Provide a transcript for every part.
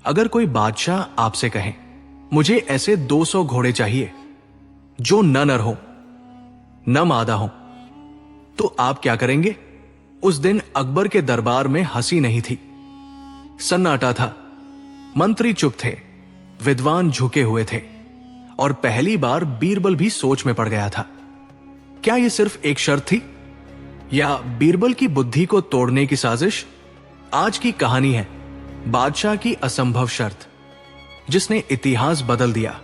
अगर कोई बादशाह आपसे कहे मुझे ऐसे 200 घोड़े चाहिए जो न नर हो न मादा हो, तो आप क्या करेंगे? उस दिन अकबर के दरबार में हंसी नहीं थी, सन्नाटा था। मंत्री चुप थे, विद्वान झुके हुए थे, और पहली बार बीरबल भी सोच में पड़ गया था। क्या यह सिर्फ एक शर्त थी, या बीरबल की बुद्धि को तोड़ने की साजिश? आज की कहानी है बादशाह की असंभव शर्त, जिसने इतिहास बदल दिया।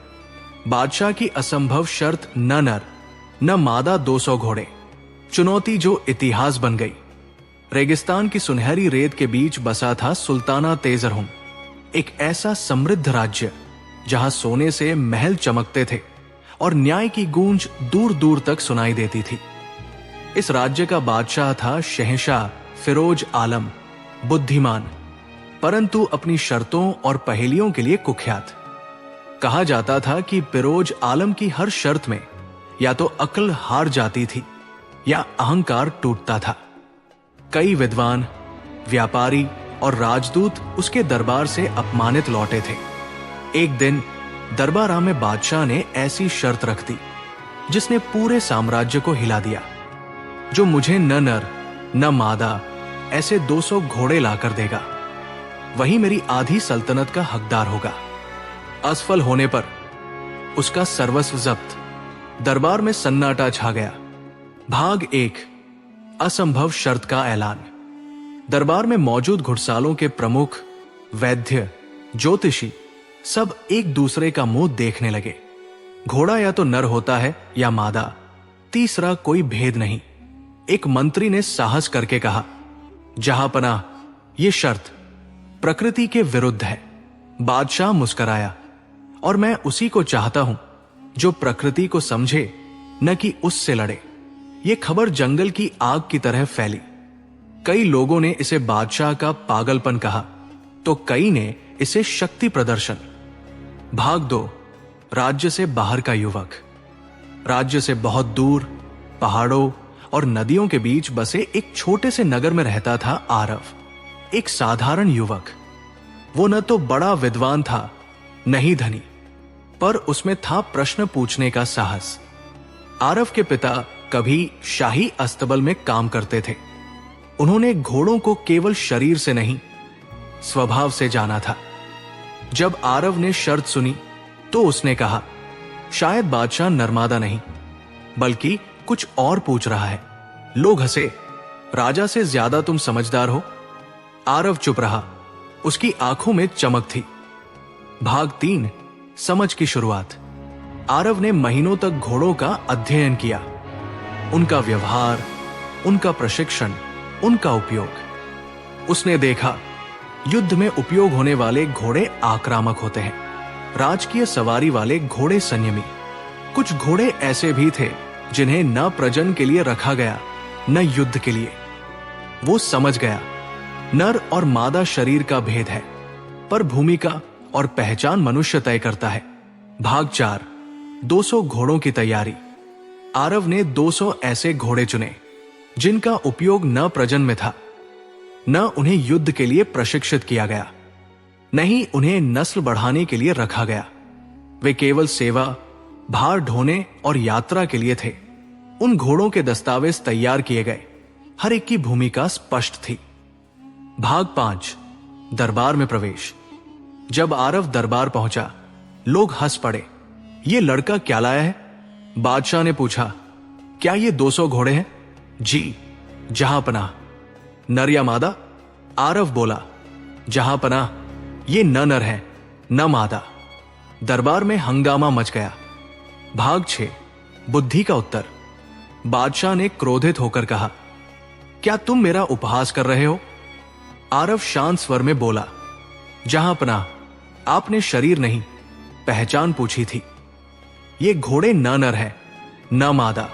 बादशाह की असंभव शर्त, न नर न मादा 200 घोड़े, चुनौती जो इतिहास बन गई। रेगिस्तान की सुनहरी रेत के बीच बसा था सुल्ताना तेजरहुम, एक ऐसा समृद्ध राज्य जहां सोने से महल चमकते थे और न्याय की गूंज दूर दूर तक सुनाई देती थी। इस राज्य का बादशाह था शहंशाह फिरोज आलम, बुद्धिमान, परंतु अपनी शर्तों और पहेलियों के लिए कुख्यात। कहा जाता था कि फिरोज आलम की हर शर्त में या तो अक्ल हार जाती थी या अहंकार टूटता था। कई विद्वान, व्यापारी और राजदूत उसके दरबार से अपमानित लौटे थे। एक दिन दरबार में बादशाह ने ऐसी शर्त रख दी जिसने पूरे साम्राज्य को हिला दिया, जो मुझे न नर न मादा ऐसे 200 घोड़े लाकर देगा, वही मेरी आधी सल्तनत का हकदार होगा। असफल होने पर उसका सर्वस्व जब्त। दरबार में सन्नाटा छा गया। भाग 1, असंभव शर्त का ऐलान। दरबार में मौजूद घुड़सालों के प्रमुख, वैद्य, ज्योतिषी सब एक दूसरे का मुंह देखने लगे। घोड़ा या तो नर होता है या मादा, तीसरा कोई भेद नहीं। एक मंत्री ने साहस करके कहा, जहांपनाह, ये शर्त प्रकृति के विरुद्ध है। बादशाह मुस्कराया, और मैं उसी को चाहता हूं जो प्रकृति को समझे, न कि उससे लड़े। यह खबर जंगल की आग की तरह फैली। कई लोगों ने इसे बादशाह का पागलपन कहा, तो कई ने इसे शक्ति प्रदर्शन। भाग 2, राज्य से बाहर का युवक। राज्य से बहुत दूर पहाड़ों और नदियों के बीच बसे एक छोटे से नगर में रहता था आरव, एक साधारण युवक। वो न तो बड़ा विद्वान था, न ही धनी, पर उसमें था प्रश्न पूछने का साहस। आरव के पिता कभी शाही अस्तबल में काम करते थे। उन्होंने घोड़ों को केवल शरीर से नहीं, स्वभाव से जाना था। जब आरव ने शर्त सुनी तो उसने कहा, शायद बादशाह नरमादा नहीं बल्कि कुछ और पूछ रहा है। लोग हंसे, राजा से ज्यादा तुम समझदार हो। आरव चुप रहा, उसकी आंखों में चमक थी। भाग 3, समझ की शुरुआत। आरव ने महीनों तक घोड़ों का अध्ययन किया, उनका व्यवहार, उनका प्रशिक्षण, उनका उपयोग। उसने देखा, युद्ध में उपयोग होने वाले घोड़े आक्रामक होते हैं, राजकीय सवारी वाले घोड़े संयमी। कुछ घोड़े ऐसे भी थे जिन्हें न प्रजनन के लिए रखा गया न युद्ध के लिए। वो समझ गया, नर और मादा शरीर का भेद है, पर भूमिका और पहचान मनुष्य तय करता है। भाग 4, 200 घोड़ों की तैयारी। आरव ने 200 ऐसे घोड़े चुने जिनका उपयोग न प्रजनन में था, न उन्हें युद्ध के लिए प्रशिक्षित किया गया, न ही उन्हें नस्ल बढ़ाने के लिए रखा गया। वे केवल सेवा, भार ढोने और यात्रा के लिए थे। उन घोड़ों के दस्तावेज तैयार किए गए, हर एक की भूमिका स्पष्ट थी। भाग 5, दरबार में प्रवेश। जब आरव दरबार पहुंचा, लोग हंस पड़े। ये लड़का क्या लाया है? बादशाह ने पूछा, क्या ये 200 घोड़े हैं? जी, जहांपनाह। नर या मादा? आरव बोला, जहांपनाह, ये न नर है न मादा। दरबार में हंगामा मच गया। भाग 6, बुद्धि का उत्तर। बादशाह ने क्रोधित होकर कहा, क्या तुम मेरा उपहास कर रहे हो? आरव शांत स्वर में बोला, जहांपनाह, आपने शरीर नहीं, पहचान पूछी थी। ये घोड़े न नर है न मादा,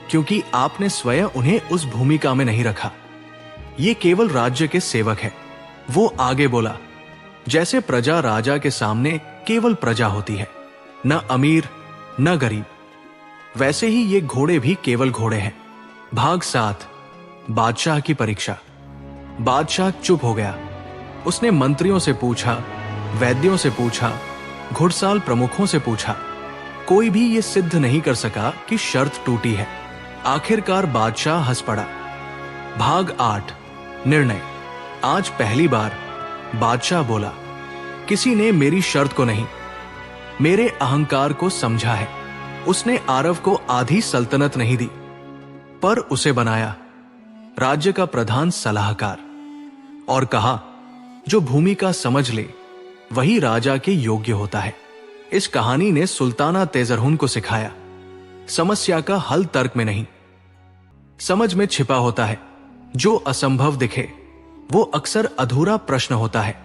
क्योंकि आपने स्वयं उन्हें उस भूमिका में नहीं रखा। ये केवल राज्य के सेवक है। वो आगे बोला, जैसे प्रजा राजा के सामने केवल प्रजा होती है, न अमीर न गरीब, वैसे ही ये घोड़े भी केवल घोड़े हैं। भाग 7, बादशाह की परीक्षा। बादशाह चुप हो गया। उसने मंत्रियों से पूछा, वैद्यों से पूछा, घुड़साल प्रमुखों से पूछा, कोई भी ये सिद्ध नहीं कर सका कि शर्त टूटी है। आखिरकार बादशाह हंस पड़ा। भाग 8 निर्णय। आज पहली बार बादशाह बोला, किसी ने मेरी शर्त को नहीं, मेरे अहंकार को समझा है। उसने आरव को आधी सल्तनत नहीं दी, पर उसे बनाया राज्य का प्रधान सलाहकार और कहा, जो भूमिका समझ ले वही राजा के योग्य होता है। इस कहानी ने सुल्ताना तेजरहुन को सिखाया, समस्या का हल तर्क में नहीं, समझ में छिपा होता है। जो असंभव दिखे वो अक्सर अधूरा प्रश्न होता है।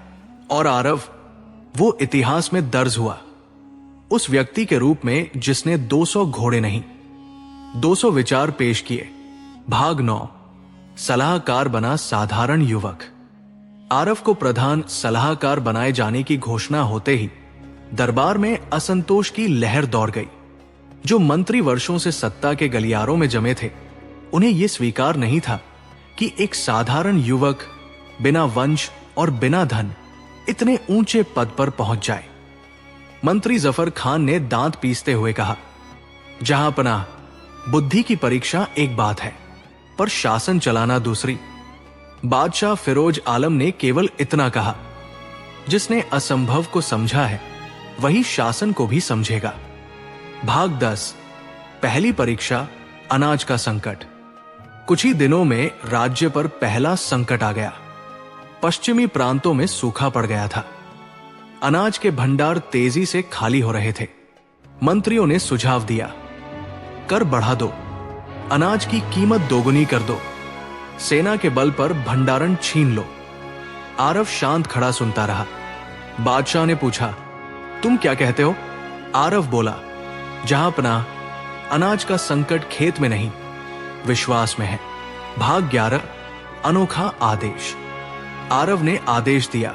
और आरव वो इतिहास में दर्ज हुआ उस व्यक्ति के रूप में जिसने 200 घोड़े नहीं 200 विचार पेश किए। भाग 9 सलाहकार बना साधारण युवक। आरव को प्रधान सलाहकार बनाए जाने की घोषणा होते ही दरबार में असंतोष की लहर दौड़ गई। जो मंत्री वर्षों से सत्ता के गलियारों में जमे थे, उन्हें यह स्वीकार नहीं था कि एक साधारण युवक बिना वंश और बिना धन इतने ऊंचे पद पर पहुंच जाए। मंत्री जफर खान ने दांत पीसते हुए कहा, जहां पनाह, बुद्धि की परीक्षा एक बात है, पर शासन चलाना दूसरी। बादशाह फिरोज आलम ने केवल इतना कहा, जिसने असंभव को समझा है वही शासन को भी समझेगा। भाग 10 पहली परीक्षा, अनाज का संकट। कुछ ही दिनों में राज्य पर पहला संकट आ गया। पश्चिमी प्रांतों में सूखा पड़ गया था। अनाज के भंडार तेजी से खाली हो रहे थे। मंत्रियों ने सुझाव दिया, कर बढ़ा दो, अनाज की कीमत दोगुनी कर दो, सेना के बल पर भंडारण छीन लो। आरव शांत खड़ा सुनता रहा। बादशाह ने पूछा, तुम क्या कहते हो? आरव बोला, जहां पनाह, अनाज का संकट खेत में नहीं, विश्वास में है। भाग 11 अनोखा आदेश। आरव ने आदेश दिया,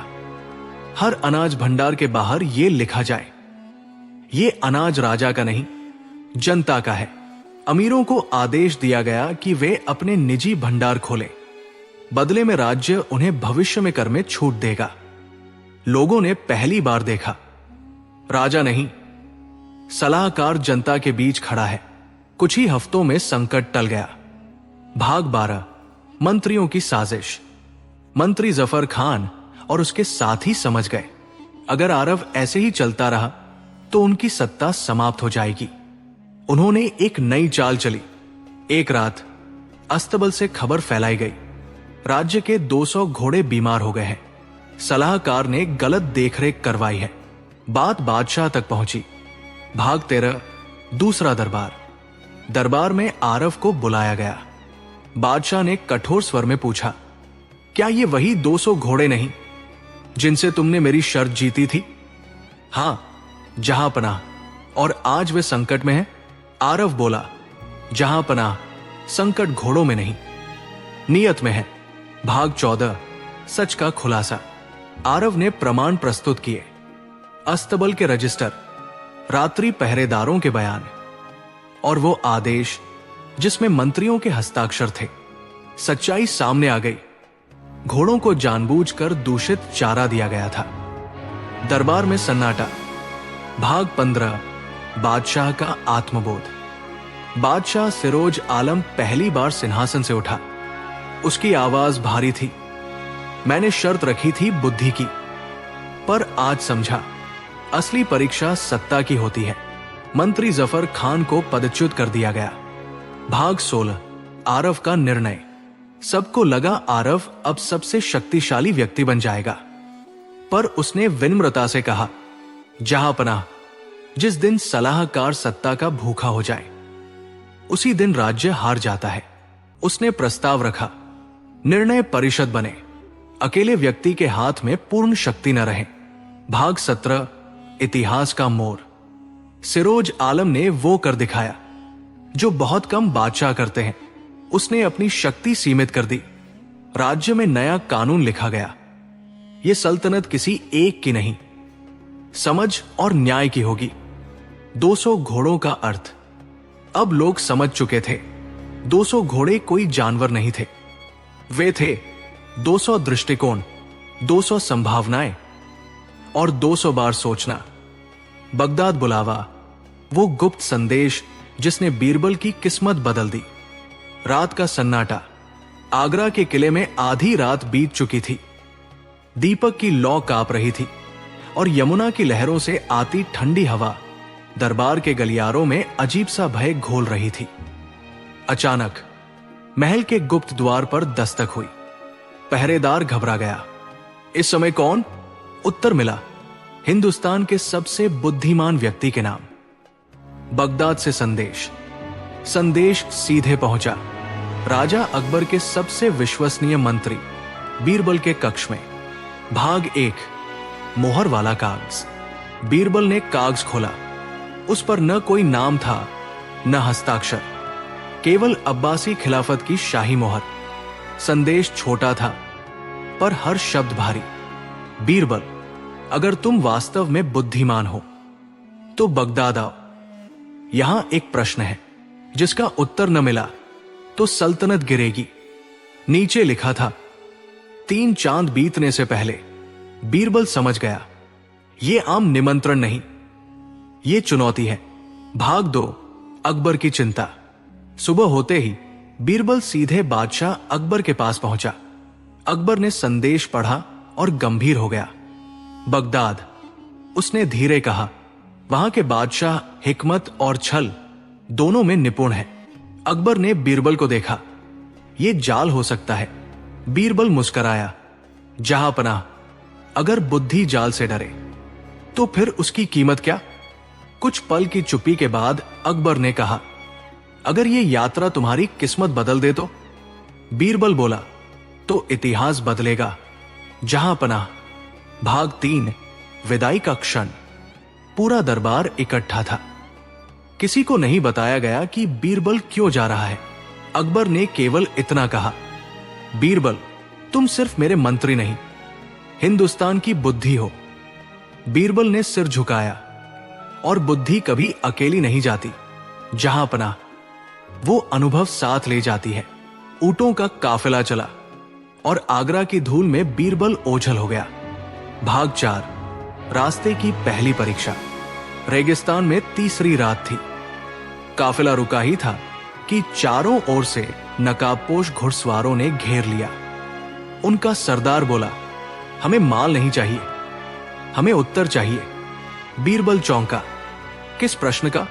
हर अनाज भंडार के बाहर यह लिखा जाए, ये अनाज राजा का नहीं, जनता का है। अमीरों को आदेश दिया गया कि वे अपने निजी भंडार खोलें, बदले में राज्य उन्हें भविष्य में कर में छूट देगा। लोगों ने पहली बार देखा, राजा नहीं, सलाहकार जनता के बीच खड़ा है। कुछ ही हफ्तों में संकट टल गया। भाग 12 मंत्रियों की साजिश। मंत्री जफर खान और उसके साथी समझ गए, अगर आरव ऐसे ही चलता रहा तो उनकी सत्ता समाप्त हो जाएगी। उन्होंने एक नई चाल चली। एक रात अस्तबल से खबर फैलाई गई, राज्य के 200 घोड़े बीमार हो गए हैं। सलाहकार ने गलत देखरेख करवाई है। बात बादशाह तक पहुंची। भाग 13 दूसरा दरबार। दरबार में आरव को बुलाया गया। बादशाह ने कठोर स्वर में पूछा, क्या ये वही 200 घोड़े नहीं जिनसे तुमने मेरी शर्त जीती थी? हां, जहां पनाह, और आज वे संकट में हैं। आरव बोला, जहां पनाह, संकट घोड़ों में नहीं, नियत में है। भाग 14 सच का खुलासा। आरव ने प्रमाण प्रस्तुत किए, अस्तबल के रजिस्टर, रात्रि पहरेदारों के बयान और वो आदेश जिसमें मंत्रियों के हस्ताक्षर थे। सच्चाई सामने आ गई। घोड़ों को जानबूझकर दूषित चारा दिया गया था। दरबार में सन्नाटा। भाग 15 बादशाह का आत्मबोध। बादशाह फिरोज आलम पहली बार सिंहासन से उठा। उसकी आवाज भारी थी। मैंने शर्त रखी थी बुद्धि की, पर आज समझा असली परीक्षा सत्ता की होती है। मंत्री जफर खान को पदच्युत कर दिया गया। भाग 16 आरव का निर्णय। सबको लगा आरव अब सबसे शक्तिशाली व्यक्ति बन जाएगा, पर उसने विनम्रता से कहा, जहां पनाह, जिस दिन सलाहकार सत्ता का भूखा हो जाए उसी दिन राज्य हार जाता है। उसने प्रस्ताव रखा, निर्णय परिषद बने, अकेले व्यक्ति के हाथ में पूर्ण शक्ति न रहे। भाग 17 इतिहास का मोड़। फिरोज आलम ने वो कर दिखाया जो बहुत कम बादशाह करते हैं। उसने अपनी शक्ति सीमित कर दी। राज्य में नया कानून लिखा गया। यह सल्तनत किसी एक की नहीं, समझ और न्याय की होगी। 200 घोड़ों का अर्थ अब लोग समझ चुके थे। 200 घोड़े कोई जानवर नहीं थे, वे थे 200 दृष्टिकोण, 200 संभावनाएं। और 200 बार सोचना। बगदाद बुलावा, वो गुप्त संदेश जिसने बीरबल की किस्मत बदल दी। रात का सन्नाटा, आगरा के किले में आधी रात बीत चुकी थी। दीपक की लौ कांप रही थी और यमुना की लहरों से आती ठंडी हवा दरबार के गलियारों में अजीब सा भय घोल रही थी। अचानक महल के गुप्त द्वार पर दस्तक हुई। पहरेदार घबरा गया। इस समय कौन? उत्तर मिला, हिंदुस्तान के सबसे बुद्धिमान व्यक्ति के नाम। बगदाद से संदेश। संदेश सीधे पहुंचा राजा अकबर के सबसे विश्वसनीय मंत्री बीरबल के कक्ष में। भाग 1, मोहर वाला कागज। बीरबल ने कागज खोला। उस पर न कोई नाम था, न हस्ताक्षर, केवल अब्बासी खिलाफत की शाही मोहर। संदेश छोटा था पर हर शब्द भारी। बीरबल, अगर तुम वास्तव में बुद्धिमान हो तो बगदाद आओ। यहां एक प्रश्न है जिसका उत्तर न मिला तो सल्तनत गिरेगी। नीचे लिखा था। 3 चांद बीतने से पहले बीरबल समझ गया, यह आम निमंत्रण नहीं, यह चुनौती है। भाग 2, अकबर की चिंता। सुबह होते ही बीरबल सीधे बादशाह अकबर के पास पहुंचा। अकबर ने संदेश पढ़ा और गंभीर हो गया। बगदाद, उसने धीरे कहा, वहां के बादशाह हिकमत और छल दोनों में निपुण हैं। अकबर ने बीरबल को देखा। यह जाल हो सकता है। बीरबल मुस्कराया। जहांपनाह, अगर बुद्धि जाल से डरे तो फिर उसकी कीमत क्या? कुछ पल की चुप्पी के बाद अकबर ने कहा, अगर यह यात्रा तुम्हारी किस्मत बदल दे तो? बीरबल बोला, तो इतिहास बदलेगा। जहांपनाह। भाग 3, विदाई का क्षण। पूरा दरबार इकट्ठा था। किसी को नहीं बताया गया कि बीरबल क्यों जा रहा है। अकबर ने केवल इतना कहा, बीरबल, तुम सिर्फ मेरे मंत्री नहीं, हिंदुस्तान की बुद्धि हो। बीरबल ने सिर झुकाया। और बुद्धि कभी अकेली नहीं जाती। जहांपनाह, वो अनुभव साथ ले जाती है। ऊंटों का काफिला चला और आगरा की धूल में बीरबल ओझल हो गया। भाग 4, रास्ते की पहली परीक्षा। रेगिस्तान में तीसरी रात थी। काफिला रुका ही था कि चारों ओर से नकाबपोश घुड़सवारों ने घेर लिया। उनका सरदार बोला, हमें माल नहीं चाहिए, हमें उत्तर चाहिए। बीरबल चौंका। किस प्रश्न का?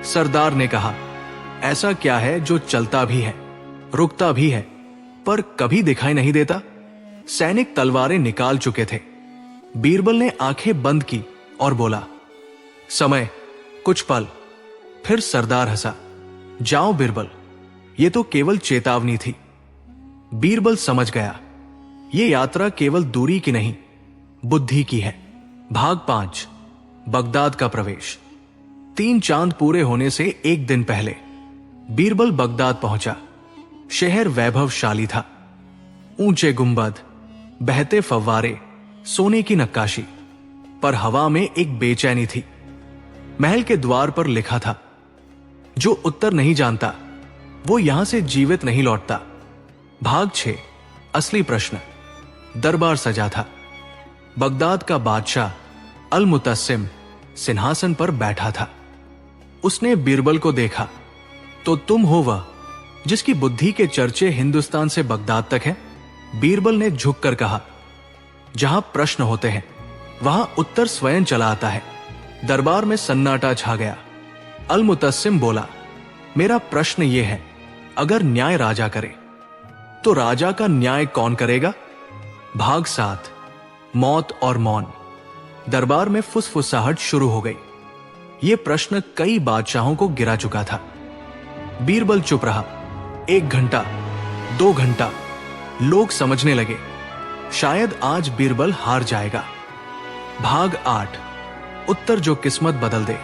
सरदार ने कहा, ऐसा क्या है जो चलता भी है, रुकता भी है, पर कभी दिखाई नहीं देता? सैनिक तलवारें निकाल चुके थे। बीरबल ने आंखें बंद की और बोला, समय, कुछ पल। फिर सरदार हंसा। जाओ बीरबल, यह तो केवल चेतावनी थी। बीरबल समझ गया, यह यात्रा केवल दूरी की नहीं, बुद्धि की है। भाग 5, बगदाद का प्रवेश। 3 चांद पूरे होने से एक दिन पहले बीरबल बगदाद पहुंचा। शहर वैभवशाली था। ऊंचे गुंबद, बहते फव्वारे, सोने की नक्काशी, पर हवा में एक बेचैनी थी। महल के द्वार पर लिखा था, जो उत्तर नहीं जानता वो यहां से जीवित नहीं लौटता। भाग 6, असली प्रश्न। दरबार सजा था। बगदाद का बादशाह अल मुतस्सिम सिंहासन पर बैठा था। उसने बीरबल को देखा। तो तुम हो वह जिसकी बुद्धि के चर्चे हिंदुस्तान से बगदाद तक हैं? बीरबल ने झुककर कहा, जहां प्रश्न होते हैं वहां उत्तर स्वयं चला आता है। दरबार में सन्नाटा छा गया। अल मुतस्सिम बोला, मेरा प्रश्न यह है, अगर न्याय राजा करे तो राजा का न्याय कौन करेगा? भाग 7, मौत और मौन। दरबार में फुसफुसाहट शुरू हो गई। यह प्रश्न कई बादशाहों को गिरा चुका था। बीरबल चुप रहा। 1 घंटा, 2 घंटा। लोग समझने लगे, शायद आज बीरबल हार जाएगा। भाग 8, उत्तर जो किस्मत बदल दे।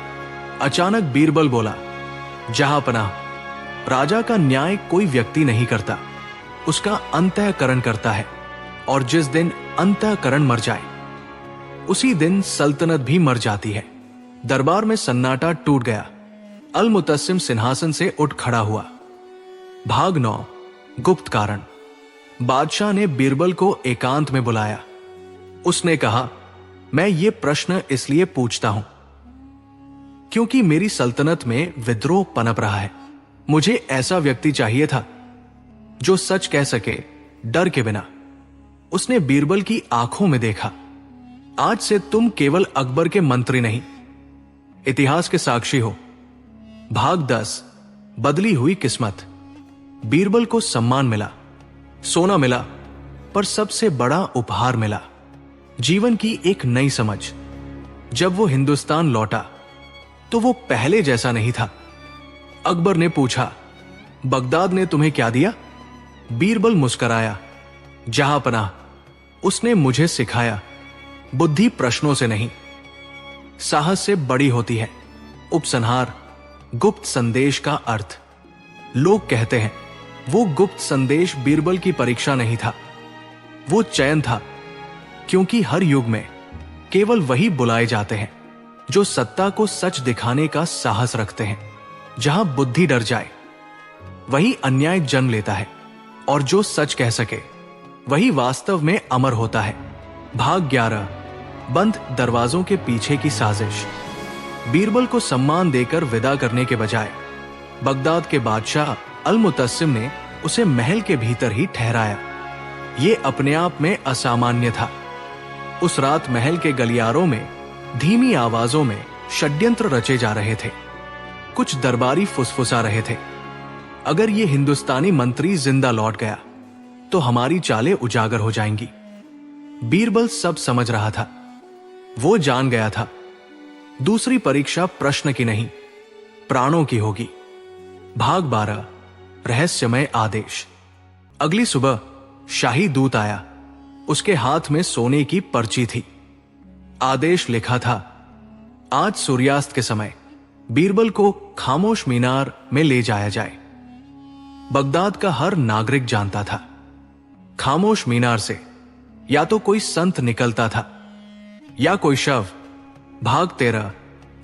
अचानक बीरबल बोला, जहांपनाह, राजा का न्याय कोई व्यक्ति नहीं करता, उसका अंतःकरण करता है। और जिस दिन अंतःकरण मर जाए उसी दिन सल्तनत भी मर जाती है। दरबार में सन्नाटा टूट गया। अल मुतस्सिम सिंहासन से उठ खड़ा हुआ। भाग 9, गुप्त कारण। बादशाह ने बीरबल को एकांत में बुलाया। उसने कहा, मैं ये प्रश्न इसलिए पूछता हूं क्योंकि मेरी सल्तनत में विद्रोह पनप रहा है। मुझे ऐसा व्यक्ति चाहिए था जो सच कह सके डर के बिना। उसने बीरबल की आंखों में देखा। आज से तुम केवल अकबर के मंत्री नहीं, इतिहास के साक्षी हो। भाग 10, बदली हुई किस्मत। बीरबल को सम्मान मिला, सोना मिला, पर सबसे बड़ा उपहार मिला, जीवन की एक नई समझ। जब वो हिंदुस्तान लौटा तो वो पहले जैसा नहीं था। अकबर ने पूछा, बगदाद ने तुम्हें क्या दिया? बीरबल मुस्कराया, जहांपनाह उसने मुझे सिखाया, बुद्धि प्रश्नों से नहीं, साहस से बड़ी होती है। उपसंहार, गुप्त संदेश का अर्थ। लोग कहते हैं वो गुप्त संदेश बीरबल की परीक्षा नहीं था, वो चयन था, क्योंकि हर युग में केवल वही बुलाए जाते हैं जो सत्ता को सच दिखाने का साहस रखते हैं। जहां बुद्धि डर जाए वही अन्याय जन्म लेता है, और जो सच कह सके वही वास्तव में अमर होता है। भाग 11, बंद दरवाजों के पीछे की साजिश। बीरबल को सम्मान देकर विदा करने के बजाय बगदाद के बादशाह अल-मुतस्सिम ने उसे महल के भीतर ही ठहराया। यह अपने आप में असामान्य था। उस रात महल के गलियारों में धीमी आवाजों में षड्यंत्र रचे जा रहे थे। कुछ दरबारी फुसफुसा रहे थे, अगर ये हिंदुस्तानी मंत्री जिंदा लौट गया तो हमारी चालें उजागर हो जाएंगी। बीरबल सब समझ रहा था। वो जान गया था, दूसरी परीक्षा प्रश्न की नहीं, प्राणों की होगी। भाग 12, रहस्यमय आदेश। अगली सुबह शाही दूत आया। उसके हाथ में सोने की पर्ची थी। आदेश लिखा था, आज सूर्यास्त के समय बीरबल को खामोश मीनार में ले जाया जाए। बगदाद का हर नागरिक जानता था, खामोश मीनार से या तो कोई संत निकलता था या कोई शव। भाग 13,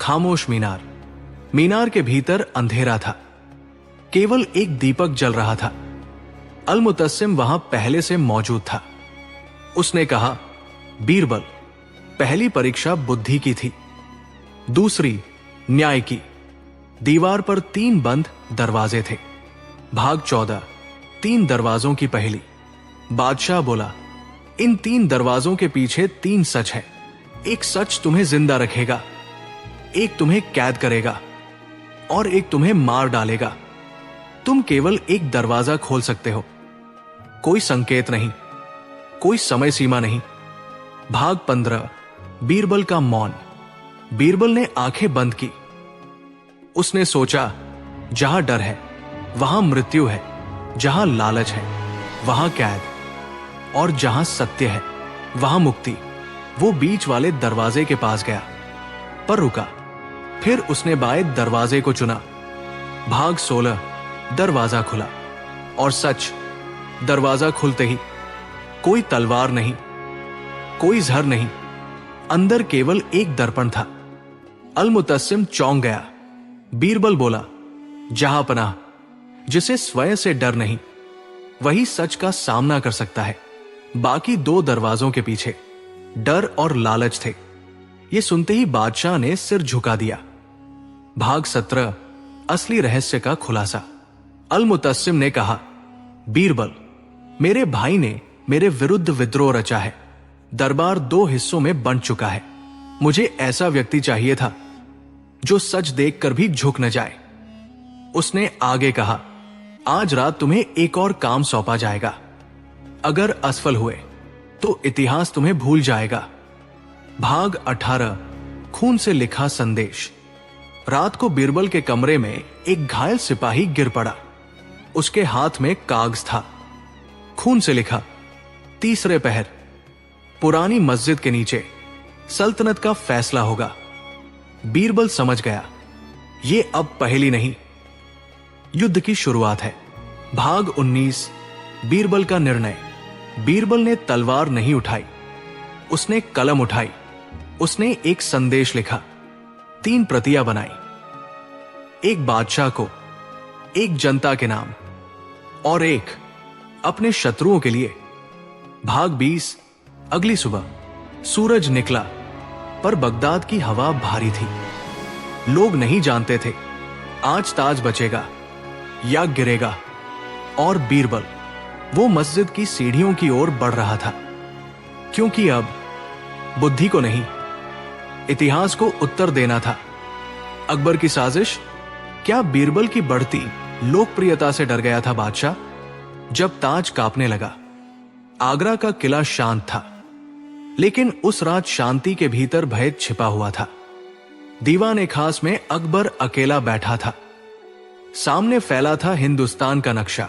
खामोश मीनार। मीनार के भीतर अंधेरा था, केवल एक दीपक जल रहा था। अल-मुतस्सिम वहां पहले से मौजूद था। उसने कहा, बीरबल, पहली परीक्षा बुद्धि की थी, दूसरी न्याय की। दीवार पर 3 बंद दरवाजे थे। भाग 14, 3 दरवाजों की पहेली। बादशाह बोला, इन 3 दरवाजों के पीछे 3 सच है। एक सच तुम्हें जिंदा रखेगा, एक तुम्हें कैद करेगा और एक तुम्हें मार डालेगा। तुम केवल एक दरवाजा खोल सकते हो, कोई संकेत नहीं, कोई समय सीमा नहीं। भाग 15, बीरबल का मौन। बीरबल ने आंखें बंद की। उसने सोचा, जहां डर है वहां मृत्यु है, जहां लालच है वहां कैद, और जहां सत्य है वहां मुक्ति। वो बीच वाले दरवाजे के पास गया, पर रुका। फिर उसने बाएं दरवाजे को चुना। भाग 16, दरवाजा खुला, और सच, दरवाजा खुलते ही कोई तलवार नहीं, कोई जहर नहीं, अंदर केवल एक दर्पण था। अल-मुतस्सिम चौंक गया। बीरबल बोला, जहांपनाह, जिसे स्वयं से डर नहीं, वही सच का सामना कर सकता है। बाकी 2 दरवाजों के पीछे डर और लालच थे। ये सुनते ही बादशाह ने सिर झुका दिया। भाग 17, असली रहस्य का खुलासा। अल-मुतस्सिम ने कहा, बीरबल, मेरे भाई ने मेरे विरुद्ध विद्रोह रचा है। दरबार 2 हिस्सों में बंट चुका है। मुझे ऐसा व्यक्ति चाहिए था जो सच देखकर भी झुक न जाए। उसने आगे कहा, आज रात तुम्हें एक और काम सौंपा जाएगा। अगर असफल हुए तो इतिहास तुम्हें भूल जाएगा। भाग 18, खून से लिखा संदेश। रात को बीरबल के कमरे में एक घायल सिपाही गिर पड़ा। उसके हाथ में कागज था, खून से लिखा, तीसरे पहर, पुरानी मस्जिद के नीचे सल्तनत का फैसला होगा। बीरबल समझ गया, ये अब पहेली नहीं, युद्ध की शुरुआत है। भाग 19, बीरबल का निर्णय। बीरबल ने तलवार नहीं उठाई, उसने कलम उठाई। उसने एक संदेश लिखा, 3 प्रतियां बनाई, एक बादशाह को, एक जनता के नाम, और एक अपने शत्रुओं के लिए। भाग 20, अगली सुबह सूरज निकला, पर बगदाद की हवा भारी थी। लोग नहीं जानते थे आज ताज बचेगा या गिरेगा। और बीरबल वो मस्जिद की सीढ़ियों की ओर बढ़ रहा था, क्योंकि अब बुद्धि को नहीं, इतिहास को उत्तर देना था। अकबर की साजिश। क्या बीरबल की बढ़ती लोकप्रियता से डर गया था बादशाह? जब ताज कांपने लगा, आगरा का किला शांत था, लेकिन उस रात शांति के भीतर भय छिपा हुआ था। दीवान खास में अकबर अकेला बैठा था। सामने फैला था हिंदुस्तान का नक्शा,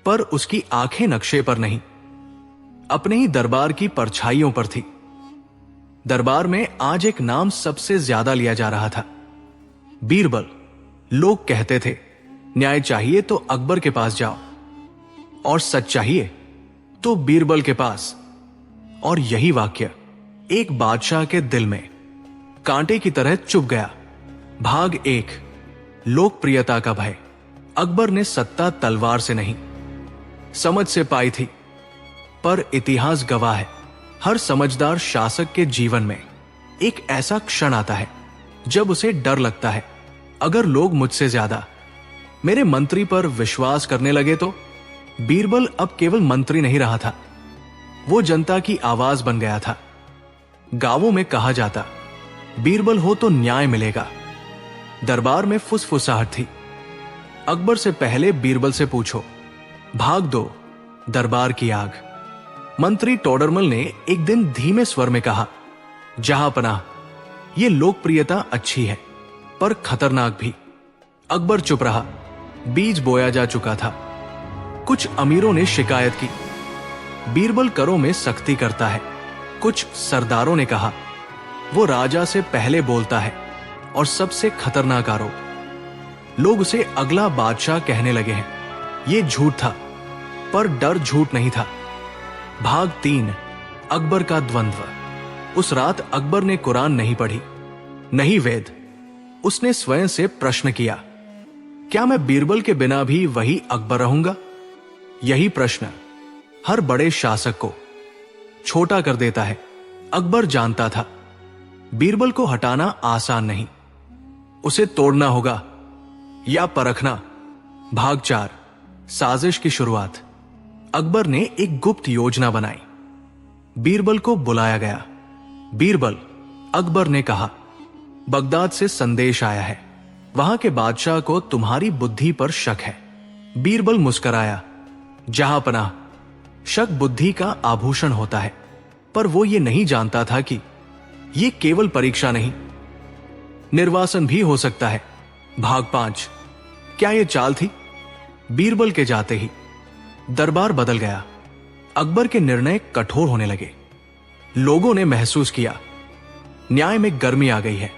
पर उसकी आंखें नक्शे पर नहीं, अपने ही दरबार की परछाइयों पर थी। दरबार में आज एक नाम सबसे ज्यादा लिया जा रहा था, बीरबल। लोग कहते थे न्याय चाहिए तो अकबर के पास जाओ, और सच चाहिए तो बीरबल के पास। और यही वाक्य एक बादशाह के दिल में कांटे की तरह चुभ गया। भाग 1, लोकप्रियता का भय। अकबर ने सत्ता तलवार से नहीं, समझ से पाई थी, पर इतिहास गवाह है, हर समझदार शासक के जीवन में एक ऐसा क्षण आता है जब उसे डर लगता है, अगर लोग मुझसे ज्यादा मेरे मंत्री पर विश्वास करने लगे तो। बीरबल अब केवल मंत्री नहीं रहा था, वो जनता की आवाज बन गया था। गांवों में कहा जाता, बीरबल हो तो न्याय मिलेगा। दरबार में फुसफुसाहट थी, अकबर से पहले बीरबल से पूछो, भाग दो दरबार की आग। मंत्री टोडरमल ने एक दिन धीमे स्वर में कहा, जहां पनाह, यह लोकप्रियता अच्छी है पर खतरनाक भी। अकबर चुप रहा, बीज बोया जा चुका था। कुछ अमीरों ने शिकायत की, बीरबल करों में सख्ती करता है। कुछ सरदारों ने कहा, वो राजा से पहले बोलता है। और सबसे खतरनाक आरोप, लोग उसे अगला बादशाह कहने लगे हैं। ये झूठ था, पर डर झूठ नहीं था। भाग 3, अकबर का द्वंद्व। उस रात अकबर ने कुरान नहीं पढ़ी, नहीं वेद। उसने स्वयं से प्रश्न किया, क्या मैं बीरबल के बिना भी वही अकबर रहूंगा? यही प्रश्न हर बड़े शासक को छोटा कर देता है। अकबर जानता था बीरबल को हटाना आसान नहीं, उसे तोड़ना होगा या परखना। भाग 4, साजिश की शुरुआत। अकबर ने एक गुप्त योजना बनाई। बीरबल को बुलाया गया। बीरबल, अकबर ने कहा, बगदाद से संदेश आया है, वहां के बादशाह को तुम्हारी बुद्धि पर शक है। बीरबल मुस्कराया, जहां पनाह, शक बुद्धि का आभूषण होता है, पर वो ये नहीं जानता था कि ये केवल परीक्षा नहीं, निर्वासन भी हो सकता है। भाग 5, क्या यह चाल थी? बीरबल के जाते ही दरबार बदल गया। अकबर के निर्णय कठोर होने लगे। लोगों ने महसूस किया न्याय में गर्मी आ गई है।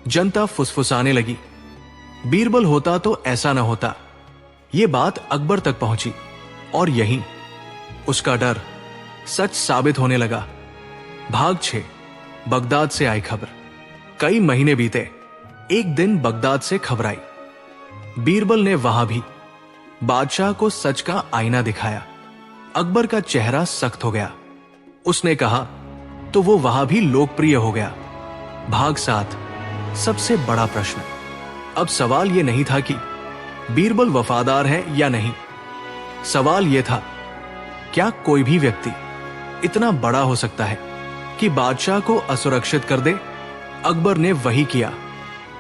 जनता फुसफुसाने लगी, बीरबल होता तो ऐसा न होता। यह बात अकबर तक पहुंची, और यहीं उसका डर सच साबित होने लगा। भाग 6, बगदाद से आई खबर। कई महीने बीते, एक दिन बगदाद से खबर आई। बीरबल ने वहां भी बादशाह को सच का आईना दिखाया। अकबर का चेहरा सख्त हो गया। उसने कहा तो वो वहां भी लोकप्रिय हो गया। भाग 7, सबसे बड़ा प्रश्न। अब सवाल यह नहीं था कि बीरबल वफादार है या नहीं, सवाल यह था, क्या कोई भी व्यक्ति इतना बड़ा हो सकता है कि बादशाह को असुरक्षित कर दे? अकबर ने वही किया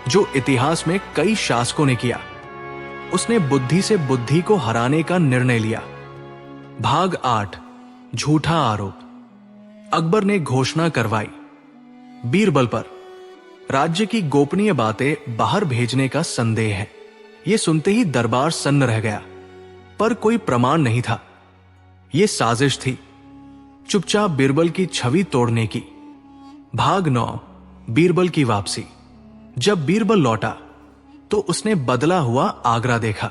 जो इतिहास में कई शासकों ने किया। उसने बुद्धि से बुद्धि को हराने का निर्णय लिया। भाग 8, झूठा आरोप। अकबर ने घोषणा करवाई, बीरबल पर राज्य की गोपनीय बातें बाहर भेजने का संदेह है। यह सुनते ही दरबार सन्न रह गया, पर कोई प्रमाण नहीं था। यह साजिश थी, चुपचाप बीरबल की छवि तोड़ने की। भाग 9, बीरबल की वापसी। जब बीरबल लौटा तो उसने बदला हुआ आगरा देखा।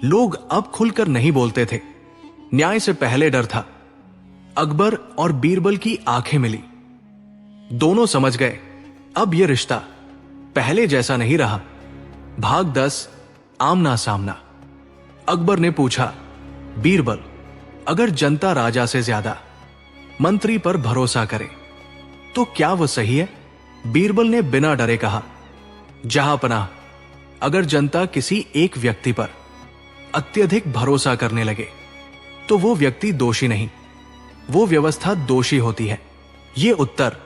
लोग अब खुलकर नहीं बोलते थे। न्याय से पहले डर था। अकबर और बीरबल की आंखें मिली। दोनों समझ गए अब यह रिश्ता पहले जैसा नहीं रहा। भाग 10, आमना सामना। अकबर ने पूछा, बीरबल, अगर जनता राजा से ज्यादा मंत्री पर भरोसा करे तो क्या वह सही है? बीरबल ने बिना डरे कहा, जहांपनाह, अगर जनता किसी एक व्यक्ति पर अत्यधिक भरोसा करने लगे तो वो व्यक्ति दोषी नहीं, वो व्यवस्था दोषी होती है। ये उत्तर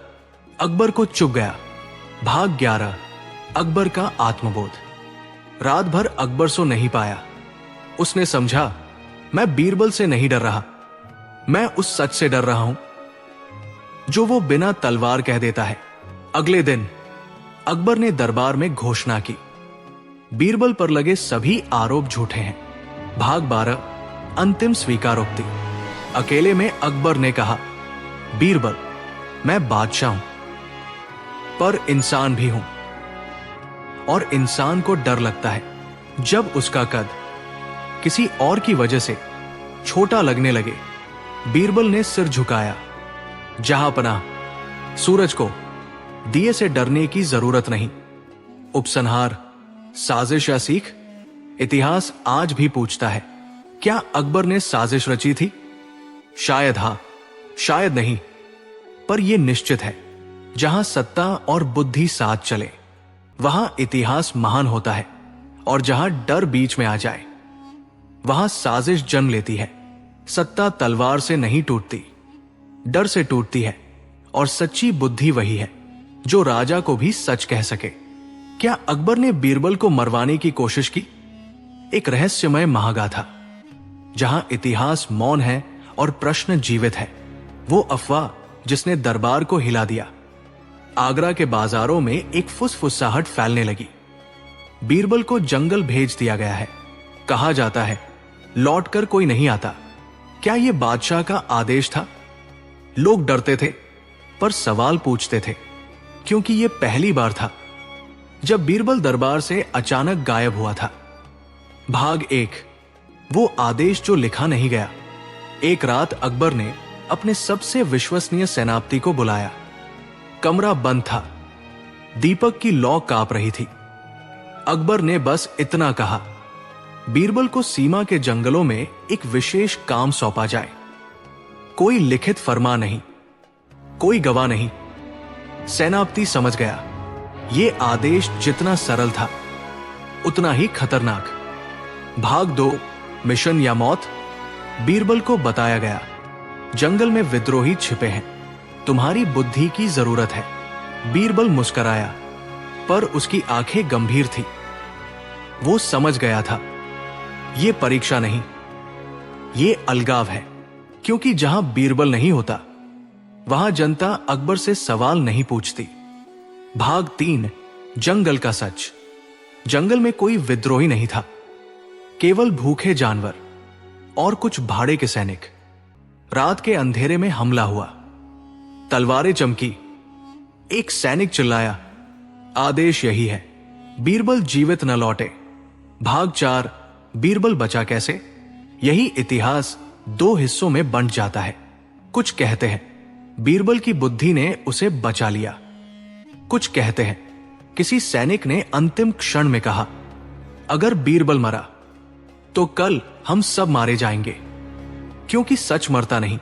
अकबर को चुभ गया। भाग 11। अकबर का आत्मबोध। रात भर अकबर सो नहीं पाया। उसने समझा, मैं बीरबल से नहीं डर रहा, मैं उस सच से डर रहा हूं जो वो बिना तलवार कह देता है। अगले दिन अकबर ने दरबार में घोषणा की, बीरबल पर लगे सभी आरोप झूठे हैं। भाग 12। अंतिम स्वीकारोक्ति। अकेले में अकबर ने कहा, बीरबल, मैं बादशाह हूं पर इंसान भी हूं, और इंसान को डर लगता है जब उसका कद किसी और की वजह से छोटा लगने लगे। बीरबल ने सिर झुकाया, जहांपनाह, सूरज को दिए से डरने की जरूरत नहीं। उपसंहार, साजिश या सीख? इतिहास आज भी पूछता है, क्या अकबर ने साजिश रची थी? शायद हां, शायद नहीं, पर यह निश्चित है, जहां सत्ता और बुद्धि साथ चले वहां इतिहास महान होता है, और जहां डर बीच में आ जाए वहां साजिश जन्म लेती है। सत्ता तलवार से नहीं टूटती, डर से टूटती है, और सच्ची बुद्धि वही है जो राजा को भी सच कह सके। क्या अकबर ने बीरबल को मरवाने की कोशिश की? एक रहस्यमय महागाथा जहां इतिहास मौन है और प्रश्न जीवित है। वो अफवाह जिसने दरबार को हिला दिया। आगरा के बाजारों में एक फुसफुसाहट फैलने लगी, बीरबल को जंगल भेज दिया गया है। कहा जाता है लौटकर कोई नहीं आता। क्या यह बादशाह का आदेश था? लोग डरते थे पर सवाल पूछते थे, क्योंकि यह पहली बार था जब बीरबल दरबार से अचानक गायब हुआ था। भाग 1। वो आदेश जो लिखा नहीं गया। एक रात अकबर ने अपने सबसे विश्वसनीय सेनापति को बुलाया। कमरा बंद था, दीपक की लौ कांप रही थी। अकबर ने बस इतना कहा, बीरबल को सीमा के जंगलों में एक विशेष काम सौंपा जाए। कोई लिखित फरमान नहीं, कोई गवाह नहीं। सेनापति समझ गया, यह आदेश जितना सरल था उतना ही खतरनाक। भाग 2। मिशन या मौत। बीरबल को बताया गया, जंगल में विद्रोही छिपे हैं, तुम्हारी बुद्धि की जरूरत है। बीरबल मुस्कुराया, पर उसकी आंखें गंभीर थी। वो समझ गया था, यह परीक्षा नहीं, यह अलगाव है, क्योंकि जहां बीरबल नहीं होता वहां जनता अकबर से सवाल नहीं पूछती। भाग 3। जंगल का सच। जंगल में कोई विद्रोही नहीं था, केवल भूखे जानवर और कुछ भाड़े के सैनिक। रात के अंधेरे में हमला हुआ, तलवारें चमकी। एक सैनिक चिल्लाया, आदेश यही है, बीरबल जीवित न लौटे। भाग 4। बीरबल बचा कैसे? यही इतिहास 2 हिस्सों में बंट जाता है। कुछ कहते हैं बीरबल की बुद्धि ने उसे बचा लिया, कुछ कहते हैं किसी सैनिक ने अंतिम क्षण में कहा, अगर बीरबल मरा तो कल हम सब मारे जाएंगे, क्योंकि सच मरता नहीं।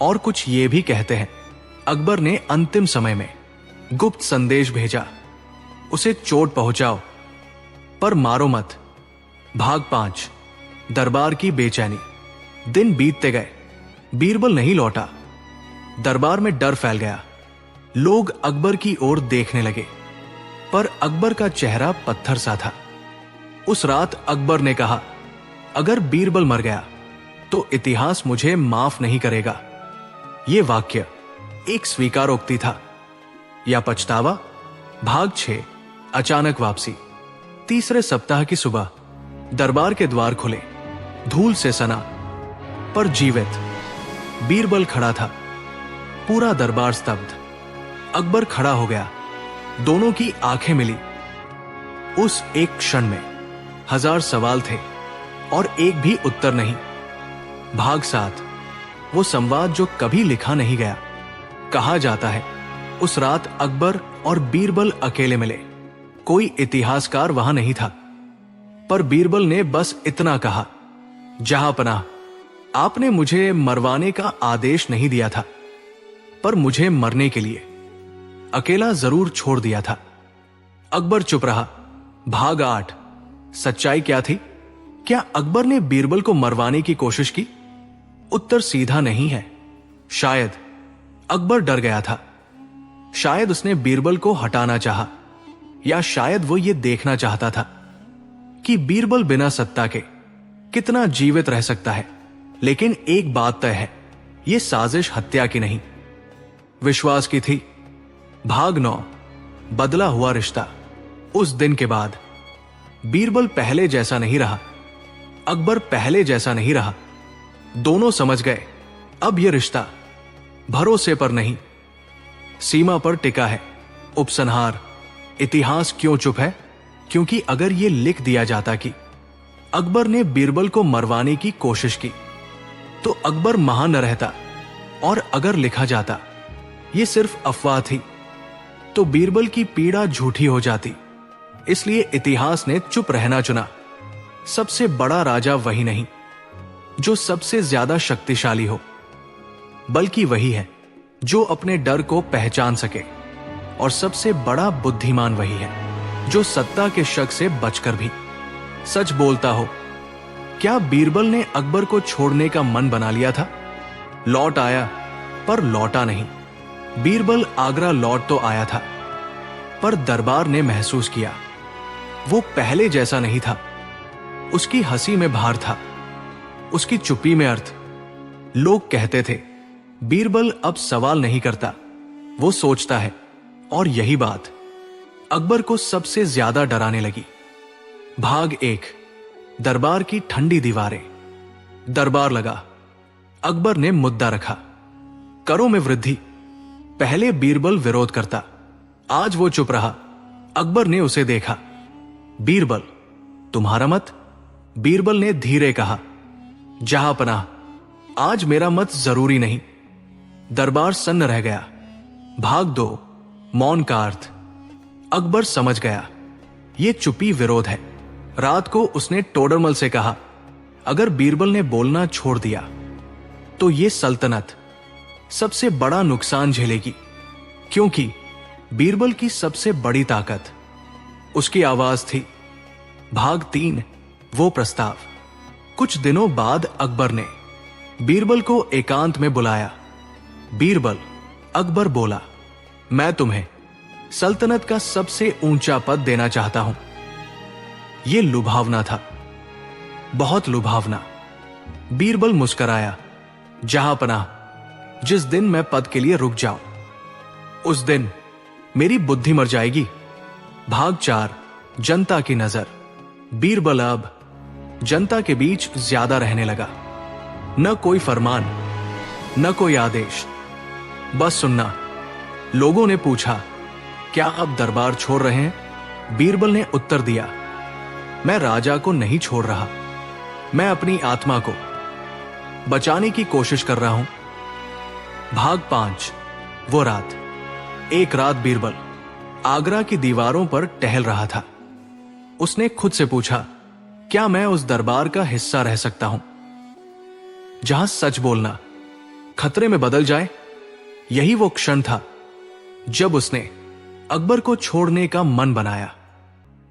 और कुछ ये भी कहते हैं अकबर ने अंतिम समय में गुप्त संदेश भेजा, उसे चोट पहुंचाओ पर मारो मत। भाग 5। दरबार की बेचैनी। दिन बीतते गए, बीरबल नहीं लौटा। दरबार में डर फैल गया। लोग अकबर की ओर देखने लगे, पर अकबर का चेहरा पत्थर सा था। उस रात अकबर ने कहा, अगर बीरबल मर गया तो इतिहास मुझे माफ नहीं करेगा। यह वाक्य एक स्वीकारोक्ति था या पछतावा? भाग 6। अचानक वापसी। तीसरे सप्ताह की सुबह दरबार के द्वार खुले, धूल से सना पर जीवित। बीरबल खड़ा था, पूरा दरबार स्तब्ध। अकबर खड़ा हो गया, दोनों की आंखें मिली। उस एक क्षण में 1000 सवाल थे और एक भी उत्तर नहीं। भाग 7। वो संवाद जो कभी लिखा नहीं गया। कहा जाता है उस रात अकबर और बीरबल अकेले मिले। कोई इतिहासकार वहां नहीं था, पर बीरबल ने बस इतना कहा, जहांपनाह, आपने मुझे मरवाने का आदेश नहीं दिया था, पर मुझे मरने के लिए अकेला जरूर छोड़ दिया था। अकबर चुप रहा। भाग 8। सच्चाई क्या थी? क्या अकबर ने बीरबल को मरवाने की कोशिश की? उत्तर सीधा नहीं है। शायद अकबर डर गया था। शायद उसने बीरबल को हटाना चाहा, या शायद वो ये देखना चाहता था कि बीरबल बिना सत्ता के कितना जीवित रह सकता है। लेकिन एक बात तय है, ये साजिश हत्या की नहीं, विश्वास की थी। भाग 9। बदला हुआ रिश्ता। उस दिन के बाद बीरबल पहले जैसा नहीं रहा, अकबर पहले जैसा नहीं रहा। दोनों समझ गए अब यह रिश्ता भरोसे पर नहीं, सीमा पर टिका है। उपसंहार। इतिहास क्यों चुप है? क्योंकि अगर यह लिख दिया जाता कि अकबर ने बीरबल को मरवाने की कोशिश की, तो अकबर महान न रहता। और अगर लिखा जाता यह सिर्फ अफवाह थी, तो बीरबल की पीड़ा झूठी हो जाती। इसलिए इतिहास ने चुप रहना चुना। सबसे बड़ा राजा वही नहीं जो सबसे ज्यादा शक्तिशाली हो, बल्कि वही है जो अपने डर को पहचान सके। और सबसे बड़ा बुद्धिमान वही है जो सत्ता के शक से बचकर भी सच बोलता हो। क्या बीरबल ने अकबर को छोड़ने का मन बना लिया था? लौट आया, पर लौटा नहीं। बीरबल आगरा लौट तो आया था, पर दरबार ने महसूस किया वो पहले जैसा नहीं था। उसकी हंसी में भार था, उसकी चुप्पी में अर्थ। लोग कहते थे बीरबल अब सवाल नहीं करता, वो सोचता है। और यही बात अकबर को सबसे ज्यादा डराने लगी। भाग 1। दरबार की ठंडी दीवारें। दरबार लगा। अकबर ने मुद्दा रखा, करों में वृद्धि। पहले बीरबल विरोध करता, आज वो चुप रहा। अकबर ने उसे देखा। बीरबल, तुम्हारा मत? बीरबल ने धीरे कहा, जहांपनाह, आज मेरा मत जरूरी नहीं। दरबार सन्न रह गया। भाग 2। मौन का अर्थ। अकबर समझ गया यह चुप्पी विरोध है। रात को उसने टोडरमल से कहा, अगर बीरबल ने बोलना छोड़ दिया तो यह सल्तनत सबसे बड़ा नुकसान झेलेगी, क्योंकि बीरबल की सबसे बड़ी ताकत उसकी आवाज थी। भाग 3। वो प्रस्ताव। कुछ दिनों बाद अकबर ने बीरबल को एकांत में बुलाया। बीरबल, अकबर बोला, मैं तुम्हें सल्तनत का सबसे ऊंचा पद देना चाहता हूं। यह लुभावना था, बहुत लुभावना। बीरबल मुस्कराया, जहांपनाह, जिस दिन मैं पद के लिए रुक जाऊं, उस दिन मेरी बुद्धि मर जाएगी। भाग 4। जनता की नजर। बीरबल अब जनता के बीच ज्यादा रहने लगा। न कोई फरमान, न कोई आदेश, बस सुनना। लोगों ने पूछा, क्या आप दरबार छोड़ रहे हैं? बीरबल ने उत्तर दिया, मैं राजा को नहीं छोड़ रहा, मैं अपनी आत्मा को बचाने की कोशिश कर रहा हूं। भाग 5। वो रात। एक रात बीरबल आगरा की दीवारों पर टहल रहा था। उसने खुद से पूछा, क्या मैं उस दरबार का हिस्सा रह सकता हूं जहां सच बोलना खतरे में बदल जाए? यही वो क्षण था जब उसने अकबर को छोड़ने का मन बनाया।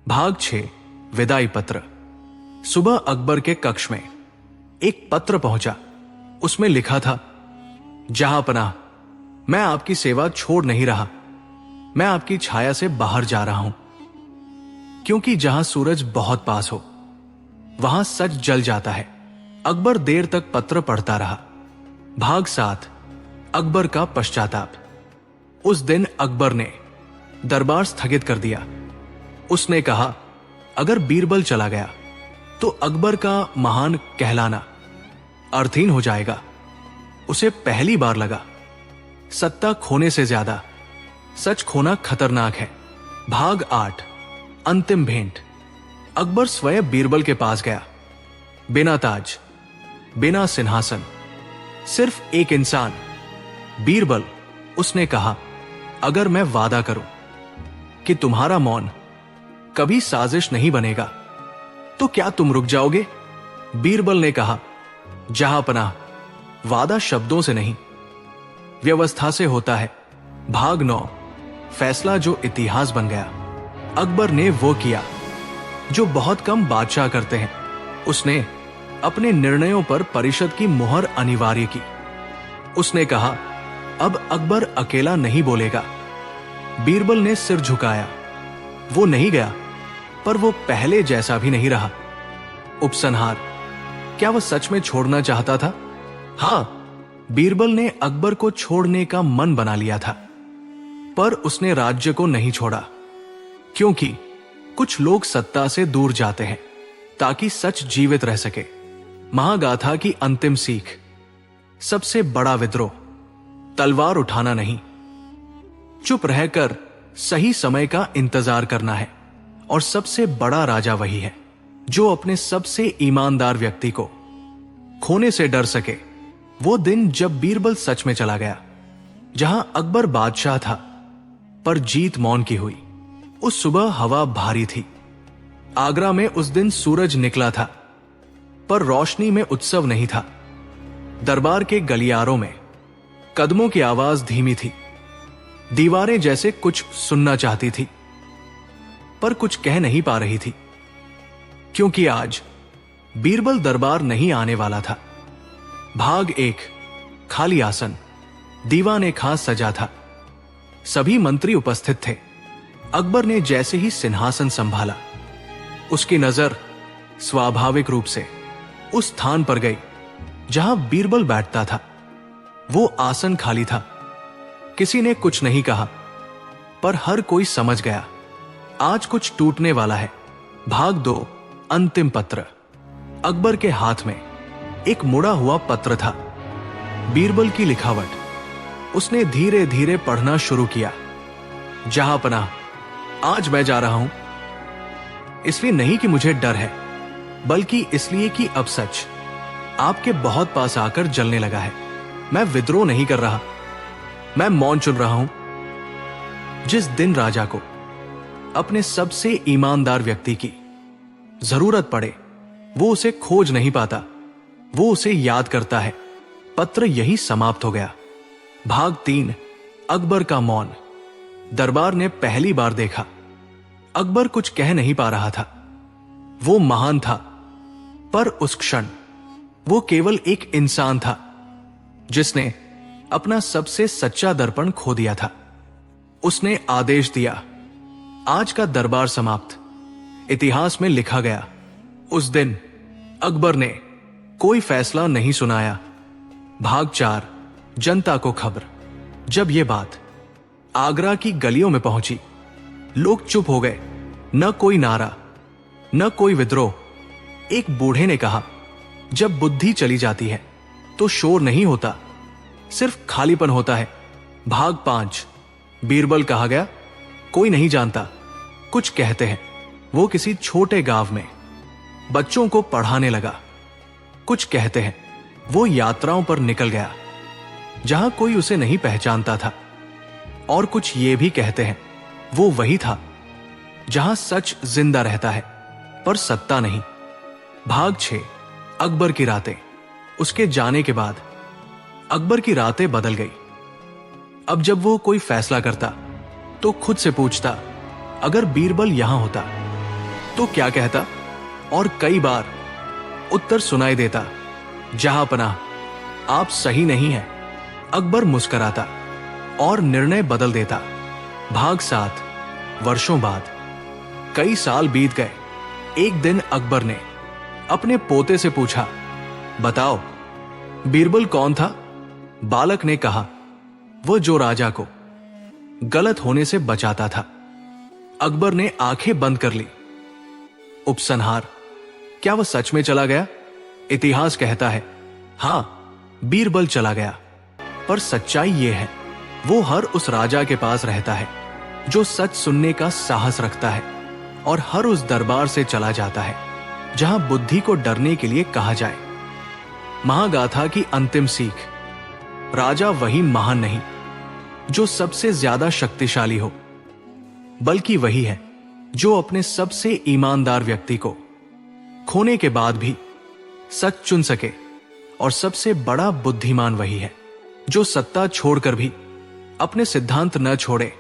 भाग 6। विदाई पत्र। सुबह अकबर के कक्ष में एक पत्र पहुंचा। उसमें लिखा था, जहांपनाह, मैं आपकी सेवा छोड़ नहीं रहा, मैं आपकी छाया से बाहर जा रहा हूं, क्योंकि जहां सूरज बहुत पास हो वहां सच जल जाता है। अकबर देर तक पत्र पढ़ता रहा। भाग 7। अकबर का पश्चाताप। उस दिन अकबर ने दरबार स्थगित कर दिया। उसने कहा, अगर बीरबल चला गया तो अकबर का महान कहलाना अर्थहीन हो जाएगा। उसे पहली बार लगा, सत्ता खोने से ज्यादा सच खोना खतरनाक है। भाग 8। अंतिम भेंट। अकबर स्वयं बीरबल के पास गया, बिना ताज, बिना सिंहासन, सिर्फ एक इंसान। बीरबल, उसने कहा, अगर मैं वादा करूं कि तुम्हारा मौन कभी साजिश नहीं बनेगा, तो क्या तुम रुक जाओगे? बीरबल ने कहा, जहांपनाह, वादा शब्दों से नहीं, व्यवस्था से होता है। भाग 9। फैसला जो इतिहास बन गया। अकबर ने वो किया जो बहुत कम बादशाह करते हैं। उसने अपने निर्णयों पर परिषद की मुहर अनिवार्य की। उसने कहा, अब अकबर अकेला नहीं बोलेगा। बीरबल ने सिर झुकाया। वो नहीं गया, पर वो पहले जैसा भी नहीं रहा। उपसंहार, क्या वो सच में छोड़ना चाहता था? हाँ, बीरबल ने अकबर को छोड़ने का मन बना लिया था, पर उसने राज्य को नहीं छोड़ा, क्योंकि कुछ लोग सत्ता से दूर जाते हैं ताकि सच जीवित रह सके। महागाथा की अंतिम सीख, सबसे बड़ा विद्रोह तलवार उठाना नहीं, चुप रहकर सही समय का इंतजार करना है। और सबसे बड़ा राजा वही है जो अपने सबसे ईमानदार व्यक्ति को खोने से डर सके। वो दिन जब बीरबल सच में चला गया, जहां अकबर बादशाह था पर जीत मौन की हुई। उस सुबह हवा भारी थी। आगरा में उस दिन सूरज निकला था, पर रोशनी में उत्सव नहीं था। दरबार के गलियारों में कदमों की आवाज धीमी थी। दीवारें जैसे कुछ सुनना चाहती थी, पर कुछ कह नहीं पा रही थी, क्योंकि आज बीरबल दरबार नहीं आने वाला था। भाग 1, खाली आसन। दीवान खास सजा था। सभी मंत्री उपस्थित थे। अकबर ने जैसे ही सिंहासन संभाला, उसकी नजर स्वाभाविक रूप से उस स्थान पर गई जहां बीरबल बैठता था। वो आसन खाली था। किसी ने कुछ नहीं कहा, पर हर कोई समझ गया आज कुछ टूटने वाला है। भाग 2, अंतिम पत्र। अकबर के हाथ में एक मुड़ा हुआ पत्र था। बीरबल की लिखावट। उसने धीरे धीरे पढ़ना शुरू किया। जहां पनाह, आज मैं जा रहा हूं, इसलिए नहीं कि मुझे डर है, बल्कि इसलिए कि अब सच आपके बहुत पास आकर जलने लगा है। मैं विद्रोह नहीं कर रहा, मैं मौन चुन रहा हूं। जिस दिन राजा को अपने सबसे ईमानदार व्यक्ति की जरूरत पड़े, वो उसे खोज नहीं पाता, वो उसे याद करता है। पत्र यही समाप्त हो गया। भाग 3, अकबर का मौन। दरबार ने पहली बार देखा अकबर कुछ कह नहीं पा रहा था। वो महान था, पर उस क्षण वो केवल एक इंसान था जिसने अपना सबसे सच्चा दर्पण खो दिया था। उसने आदेश दिया, आज का दरबार समाप्त। इतिहास में लिखा गया, उस दिन अकबर ने कोई फैसला नहीं सुनाया। भाग 4, जनता को खबर। जब यह बात आगरा की गलियों में पहुंची, लोग चुप हो गए। न कोई नारा, न कोई विद्रोह। एक बूढ़े ने कहा, जब बुद्धि चली जाती है तो शोर नहीं होता, सिर्फ खालीपन होता है। भाग 5, बीरबल कहा गया। कोई नहीं जानता, कुछ कहते हैं। वो किसी छोटे गांव में बच्चों को पढ़ाने लगा। कुछ कहते हैं वो यात्राओं पर निकल गया जहां कोई उसे नहीं पहचानता था। और कुछ ये भी कहते हैं वो वही था जहां सच जिंदा रहता है, पर सत्ता नहीं। भाग 6, अकबर की रातें। उसके जाने के बाद अकबर की रातें बदल गई। अब जब वो कोई फैसला करता तो खुद से पूछता, अगर बीरबल यहां होता तो क्या कहता? और कई बार उत्तर सुनाई देता, जहां पनाह, आप सही नहीं है। अकबर मुस्कुराता और निर्णय बदल देता। भाग 7, वर्षों बाद। कई साल बीत गए। एक दिन अकबर ने अपने पोते से पूछा, बताओ बीरबल कौन था? बालक ने कहा, वो जो राजा को गलत होने से बचाता था। अकबर ने आंखें बंद कर ली। उपसंहार, क्या वह सच में चला गया? इतिहास कहता है, हां, बीरबल चला गया, पर सच्चाई यह है, वो हर उस राजा के पास रहता है जो सच सुनने का साहस रखता है, और हर उस दरबार से चला जाता है जहां बुद्धि को डरने के लिए कहा जाए। महागाथा की अंतिम सीख, राजा वही महान नहीं जो सबसे ज्यादा शक्तिशाली हो, बल्कि वही है जो अपने सबसे ईमानदार व्यक्ति को खोने के बाद भी सच चुन सके। और सबसे बड़ा बुद्धिमान वही है जो सत्ता छोड़कर भी अपने सिद्धांत न छोड़े।